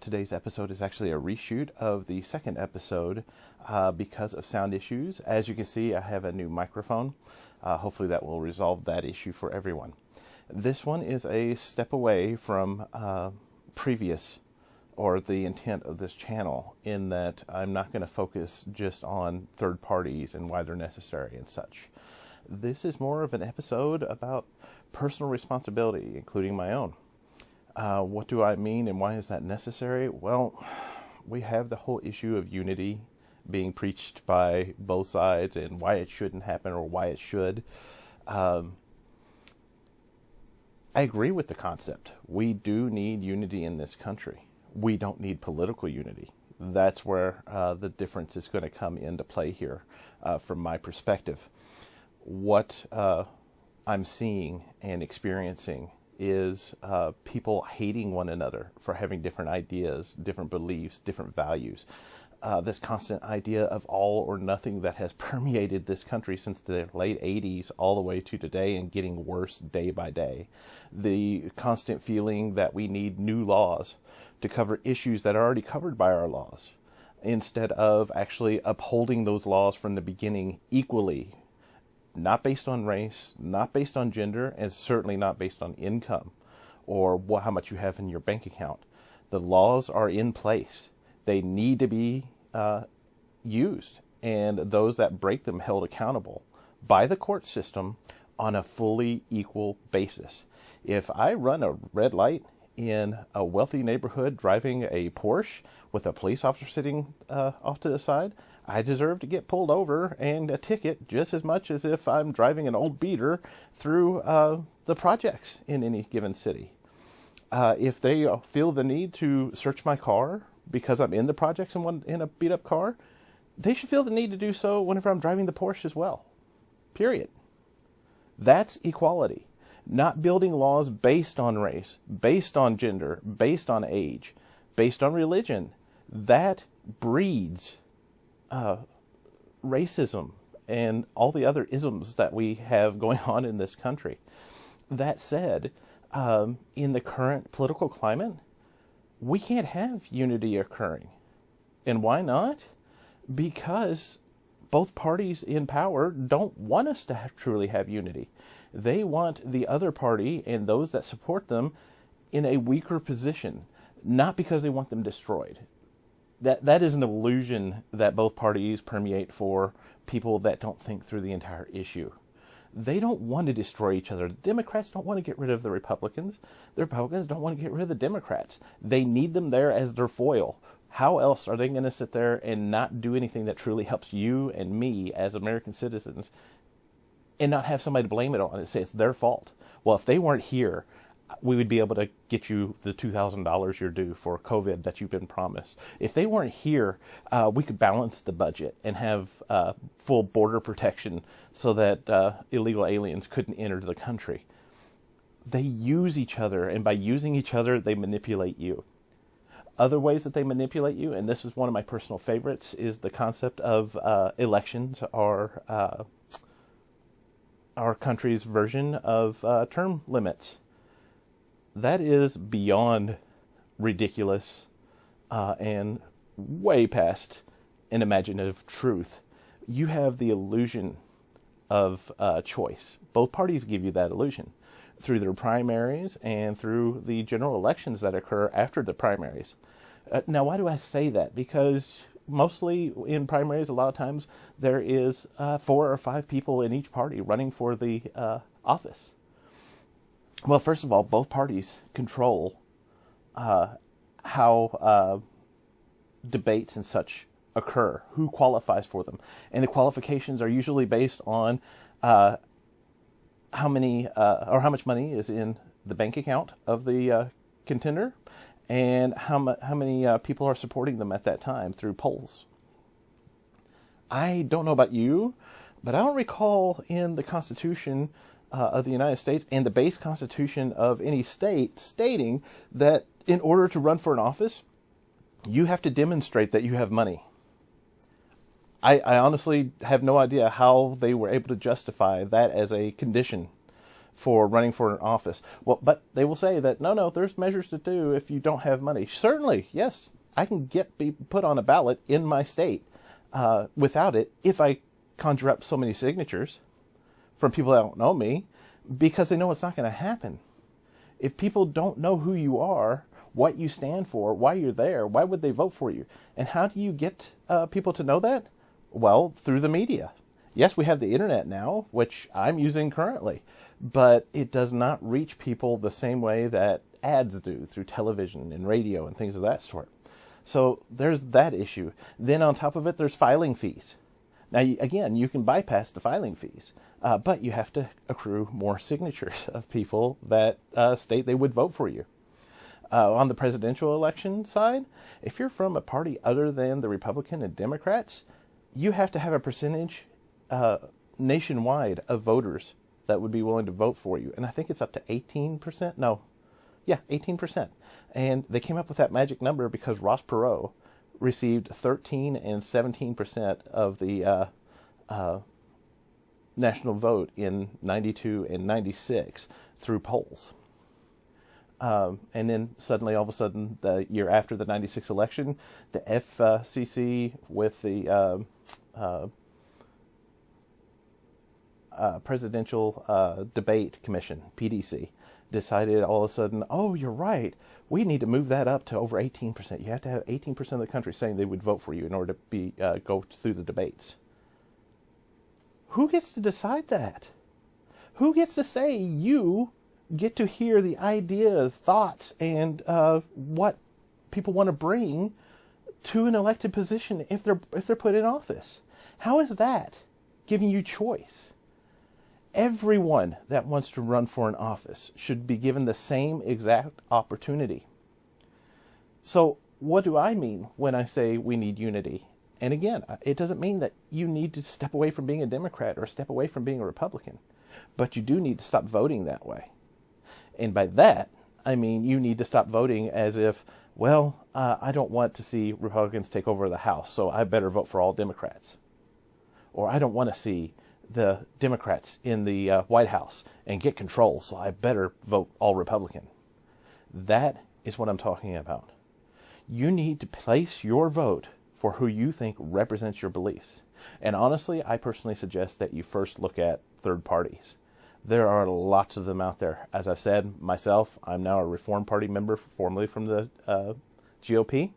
Today's episode is actually a reshoot of the second episode because of sound issues. As you can see, I have a new microphone. Hopefully that will resolve that issue for everyone. This one is a step away from previous or the intent of this channel, in that I'm not going to focus just on third parties and why they're necessary and such. This is more of an episode about personal responsibility, including my own. What do I mean and why is that necessary? Well, we have the whole issue of unity being preached by both sides and why it shouldn't happen or why it should. I agree with the concept. We do need unity in this country. We don't need political unity. That's where the difference is going to come into play here from my perspective. What I'm seeing and experiencing is people hating one another for having different ideas, different beliefs, different values. This constant idea of all or nothing that has permeated this country since the late 80s all the way to today and getting worse day by day. The constant feeling that we need new laws to cover issues that are already covered by our laws, instead of actually upholding those laws from the beginning equally, not based on race, not based on gender, and certainly not based on income or how much you have in your bank account. The laws are in place. They need to be used, and those that break them held accountable by the court system on a fully equal basis. If I run a red light in a wealthy neighborhood driving a Porsche with a police officer sitting off to the side, I deserve to get pulled over and a ticket just as much as if I'm driving an old beater through the projects in any given city. If they feel the need to search my car because I'm in the projects and in a beat-up car, they should feel the need to do so whenever I'm driving the Porsche as well. Period. That's equality. Not building laws based on race, based on gender, based on age, based on religion. That breeds racism and all the other isms that we have going on in this country. That said, in the current political climate, we can't have unity occurring. And why not? Because both parties in power don't want us to truly have unity. They want the other party and those that support them in a weaker position, not because they want them destroyed. That is an illusion that both parties permeate for people that don't think through the entire issue. They don't want to destroy each other. The Democrats don't want to get rid of the Republicans. The Republicans don't want to get rid of the Democrats. They need them there as their foil. How else are they going to sit there and not do anything that truly helps you and me as American citizens and not have somebody to blame it on and say it's their fault? Well, if they weren't here, we would be able to get you the $2,000 you're due for COVID that you've been promised. If they weren't here, we could balance the budget and have full border protection so that illegal aliens couldn't enter the country. They use each other, and by using each other, they manipulate you. Other ways that they manipulate you, and this is one of my personal favorites, is the concept of elections, or our country's version of term limits. That is beyond ridiculous and way past an imaginative truth. You have the illusion of choice. Both parties give you that illusion through their primaries and through the general elections that occur after the primaries. Now, why do I say that? Because mostly in primaries, a lot of times there is 4 or 5 people in each party running for the office. Well, first of all, both parties control how debates and such occur, who qualifies for them. And the qualifications are usually based on how much money is in the bank account of the contender and how many people are supporting them at that time through polls. I don't know about you, but I don't recall in the Constitution of the United States and the base constitution of any state stating that in order to run for an office, you have to demonstrate that you have money. I honestly have no idea how they were able to justify that as a condition for running for an office. Well, but they will say that, no, there's measures to do if you don't have money. Certainly, yes, I can be put on a ballot in my state without it if I conjure up so many signatures from people that don't know me, because they know it's not going to happen. If people don't know who you are, what you stand for, why you're there, why would they vote for you? And how do you get people to know that? Well, through the media. Yes, we have the internet now, which I'm using currently, but it does not reach people the same way that ads do through television and radio and things of that sort. So there's that issue. Then on top of it, there's filing fees. Now, again, you can bypass the filing fees, but you have to accrue more signatures of people that state they would vote for you. On the presidential election side, if you're from a party other than the Republican and Democrats, you have to have a percentage nationwide of voters that would be willing to vote for you. And I think it's up to 18%. No, yeah, 18%. And they came up with that magic number because Ross Perot received 13 and 17% of the national vote in 92 and 96 through polls. And then suddenly, all of a sudden, the year after the 96 election, the FCC with the Presidential Debate Commission, PDC, decided all of a sudden, oh, you're right, we need to move that up to over 18%. You have to have 18% of the country saying they would vote for you in order to go through the debates. Who gets to decide that? Who gets to say you get to hear the ideas, thoughts, and what people want to bring to an elected position if they're put in office? How is that giving you choice? Everyone that wants to run for an office should be given the same exact opportunity. So what do I mean when I say we need unity? And again, it doesn't mean that you need to step away from being a Democrat or step away from being a Republican, but you do need to stop voting that way. And by that, I mean you need to stop voting as if, well, I don't want to see Republicans take over the House, so I better vote for all Democrats. Or I don't want to see the Democrats in the White House and get control, so I better vote all Republican. That is what I'm talking about. You need to place your vote for who you think represents your beliefs. And honestly, I personally suggest that you first look at third parties. There are lots of them out there. As I've said, myself, I'm now a Reform Party member, formerly from the GOP.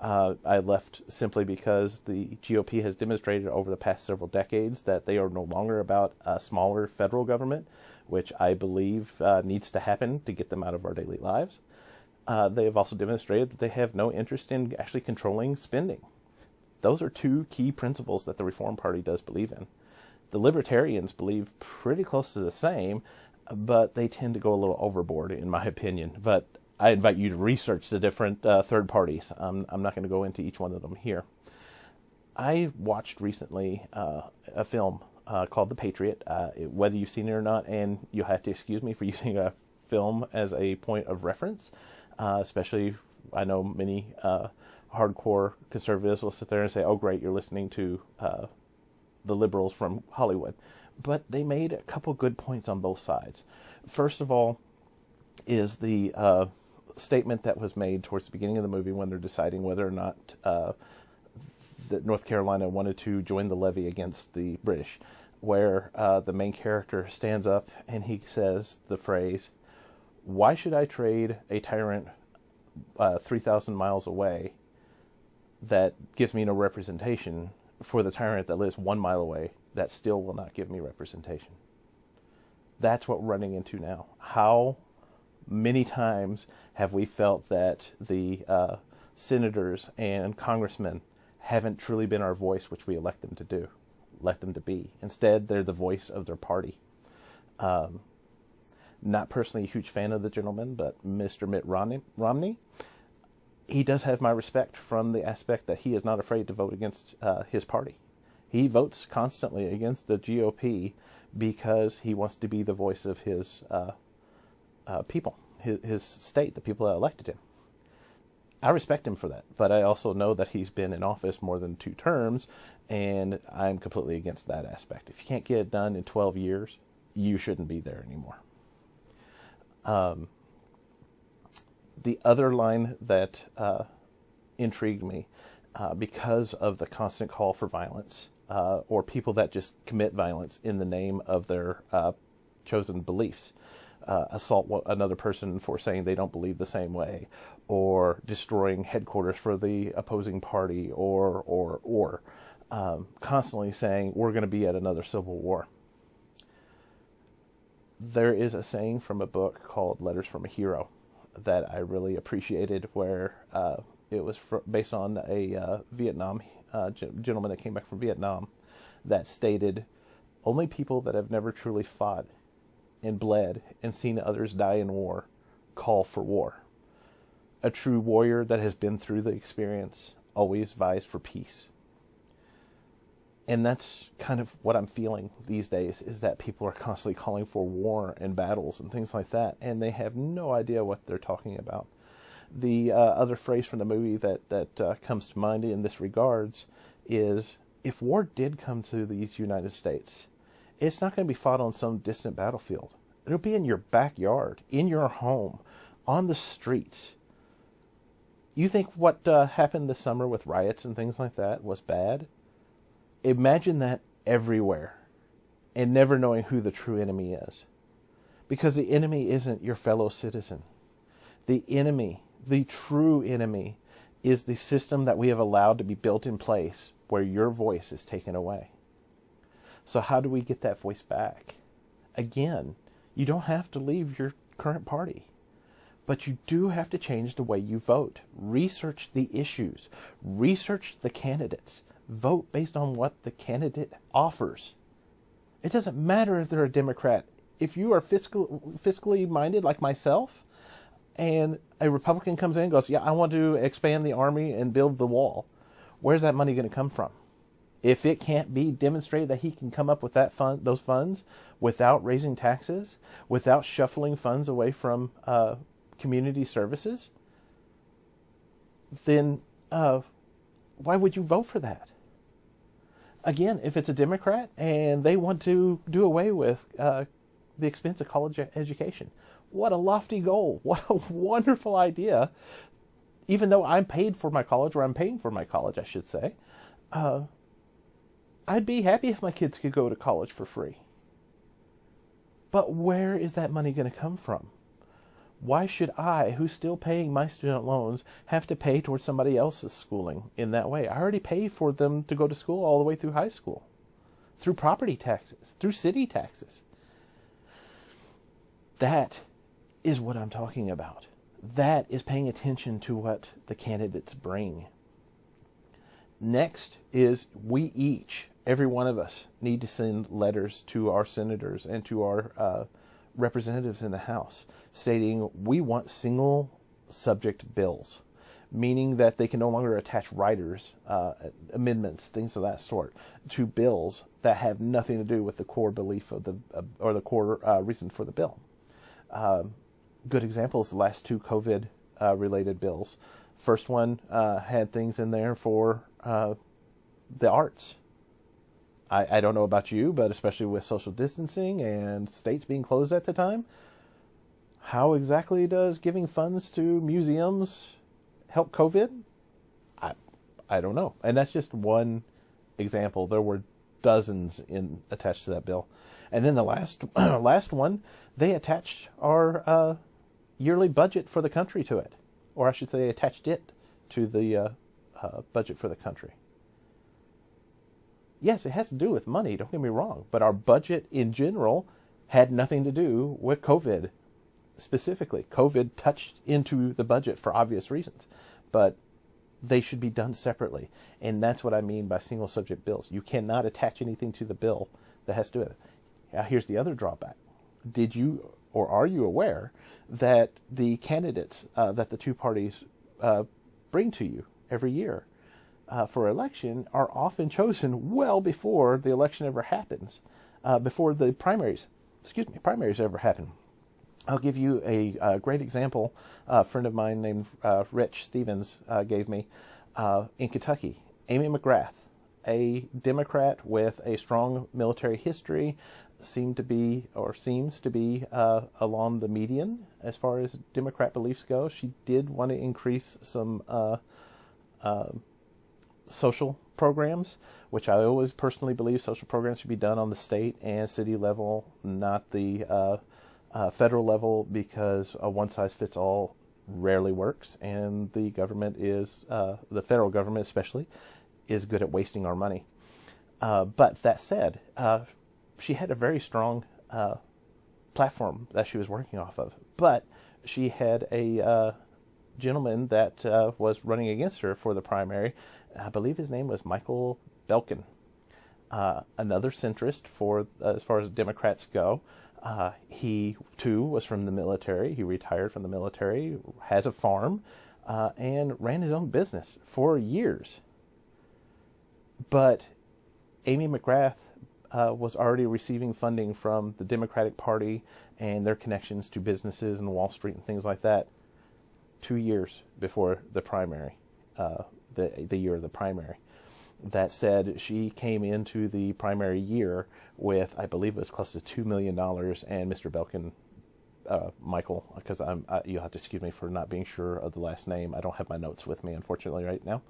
I left simply because the GOP has demonstrated over the past several decades that they are no longer about a smaller federal government, which I believe needs to happen to get them out of our daily lives. They have also demonstrated that they have no interest in actually controlling spending. Those are two key principles that the Reform Party does believe in. The Libertarians believe pretty close to the same, but they tend to go a little overboard, in my opinion. But I invite you to research the different third parties. I'm not going to go into each one of them here. I watched recently a film called The Patriot, whether you've seen it or not, and you'll have to excuse me for using a film as a point of reference, especially I know many hardcore conservatives will sit there and say, oh, great, you're listening to the liberals from Hollywood. But they made a couple good points on both sides. First of all is the statement that was made towards the beginning of the movie when they're deciding whether or not that North Carolina wanted to join the levy against the British, where the main character stands up and he says the phrase, why should I trade a tyrant 3,000 miles away that gives me no representation for the tyrant that lives 1 mile away that still will not give me representation? That's what we're running into now. How many times have we felt that the senators and congressmen haven't truly been our voice, which we elect them to be? Instead, they're the voice of their party. Not personally a huge fan of the gentleman, but Mr. Mitt Romney, he does have my respect from the aspect that he is not afraid to vote against his party. He votes constantly against the GOP because he wants to be the voice of his people, his state, the people that elected him. I respect him for that, but I also know that he's been in office more than 2 terms, and I'm completely against that aspect. If you can't get it done in 12 years, you shouldn't be there anymore. The other line that intrigued me because of the constant call for violence, or people that just commit violence in the name of their chosen beliefs, assault another person for saying they don't believe the same way, or destroying headquarters for the opposing party, or constantly saying we're going to be at another civil war. There is a saying from a book called Letters from a Hero that I really appreciated, where it was based on a Vietnam gentleman that came back from Vietnam, that stated, only people that have never truly fought and bled and seen others die in war call for war. A true warrior that has been through the experience always vies for peace. And that's kind of what I'm feeling these days, is that people are constantly calling for war and battles and things like that, and they have no idea what they're talking about. The other phrase from the movie that comes to mind in this regards is, if war did come to these United States, it's not going to be fought on some distant battlefield. It'll be in your backyard, in your home, on the streets. You think what happened this summer with riots and things like that was bad? Imagine that everywhere, and never knowing who the true enemy is. Because the enemy isn't your fellow citizen. The enemy, the true enemy, is the system that we have allowed to be built in place where your voice is taken away. So how do we get that voice back? Again, you don't have to leave your current party, but you do have to change the way you vote. Research the issues. Research the candidates. Vote based on what the candidate offers. It doesn't matter if they're a Democrat. If you are fiscally minded like myself, and a Republican comes in and goes, yeah, I want to expand the army and build the wall, where's that money going to come from? If it can't be demonstrated that he can come up with those funds without raising taxes, without shuffling funds away from community services, then why would you vote for that? Again, if it's a Democrat and they want to do away with the expense of college education, what a lofty goal. What a wonderful idea. Even though I'm paid for my college, or I'm paying for my college, I should say, I'd be happy if my kids could go to college for free. But where is that money going to come from? Why should I, who's still paying my student loans, have to pay towards somebody else's schooling in that way? I already pay for them to go to school all the way through high school, through property taxes, through city taxes. That is what I'm talking about. That is paying attention to what the candidates bring. Next is, we each, every one of us, need to send letters to our senators and to our representatives in the House stating we want single subject bills, meaning that they can no longer attach riders, amendments, things of that sort, to bills that have nothing to do with the core belief of or the core reason for the bill. Good example is the last two COVID related bills. First one had things in there for the arts. I don't know about you, but especially with social distancing and states being closed at the time, how exactly does giving funds to museums help COVID? I don't know. And that's just one example. There were dozens attached to that bill. And then the last one, they attached our yearly budget for the country to it. Or I should say they attached it to the budget for the country. Yes, it has to do with money, don't get me wrong, but our budget in general had nothing to do with COVID specifically. COVID touched into the budget for obvious reasons, but they should be done separately. And that's what I mean by single subject bills. You cannot attach anything to the bill that has to do with it. Now, here's the other drawback. Did you, or are you aware that the candidates that the two parties bring to you every year for election are often chosen well before the election ever happens, before the primaries ever happen. I'll give you a great example. A friend of mine named Rich Stevens gave me in Kentucky. Amy McGrath, a Democrat with a strong military history, seems to be along the median as far as Democrat beliefs go. She did want to increase some social programs, which I always personally believe social programs should be done on the state and city level, not the federal level, because a one-size-fits-all rarely works, and the government is, the federal government especially, is good at wasting our money. But that said, she had a very strong platform that she was working off of. But she had a gentleman that was running against her for the primary. I believe his name was Michael Belkin, another centrist for as far as Democrats go. He, too, was from the military. He retired from the military, has a farm, and ran his own business for years. But Amy McGrath was already receiving funding from the Democratic Party and their connections to businesses and Wall Street and things like that 2 years before the primary, the year of the primary. That said, she came into the primary year with, I believe it was close to $2 million, and Mr. Belkin, Michael, because you'll have to excuse me for not being sure of the last name. I don't have my notes with me, unfortunately, right now.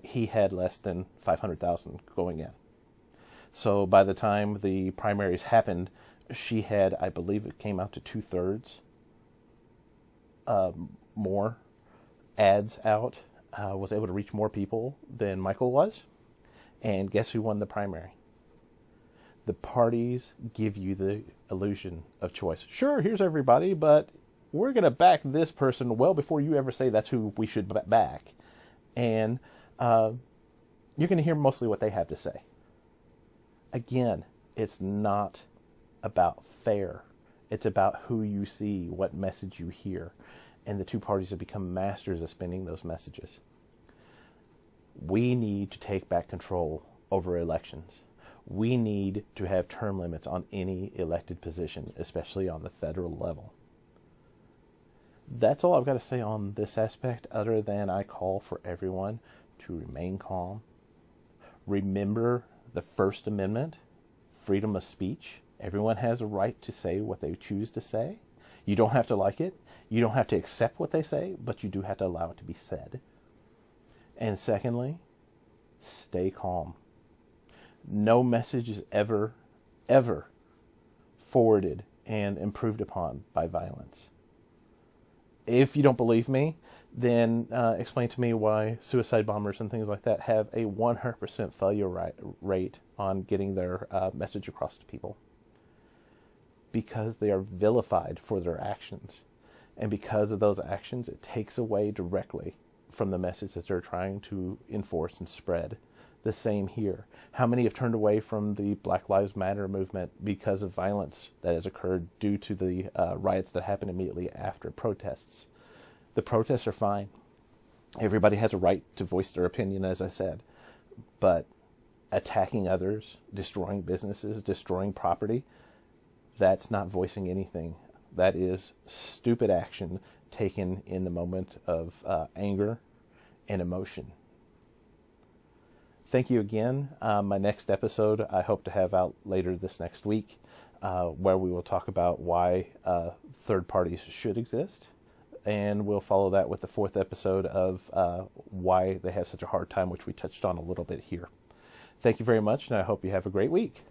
He had less than $500,000 going in. So by the time the primaries happened, she had, I believe it came out to 2/3 more ads out, was able to reach more people than Michael was. And guess who won the primary? The parties give you the illusion of choice. Sure, here's everybody, but we're going to back this person well before you ever say that's who we should back. And you're going to hear mostly what they have to say. Again, it's not about fair. It's about who you see, what message you hear. And the two parties have become masters of spinning those messages. We need to take back control over elections. We need to have term limits on any elected position, especially on the federal level. That's all I've got to say on this aspect, other than I call for everyone to remain calm. Remember the First Amendment, freedom of speech. Everyone has a right to say what they choose to say. You don't have to like it. You don't have to accept what they say, but you do have to allow it to be said. And secondly, stay calm. No message is ever forwarded and improved upon by violence. If you don't believe me, then explain to me why suicide bombers and things like that have a 100% failure rate on getting their message across to people. Because they are vilified for their actions. And because of those actions, it takes away directly from the message that they're trying to enforce and spread. The same here. How many have turned away from the Black Lives Matter movement because of violence that has occurred due to the riots that happened immediately after protests? The protests are fine. Everybody has a right to voice their opinion, as I said. But attacking others, destroying businesses, destroying property, that's not voicing anything. That is stupid action taken in the moment of anger and emotion. Thank you again. My next episode I hope to have out later this next week, where we will talk about why third parties should exist. And we'll follow that with the fourth episode of why they have such a hard time, which we touched on a little bit here. Thank you very much, and I hope you have a great week.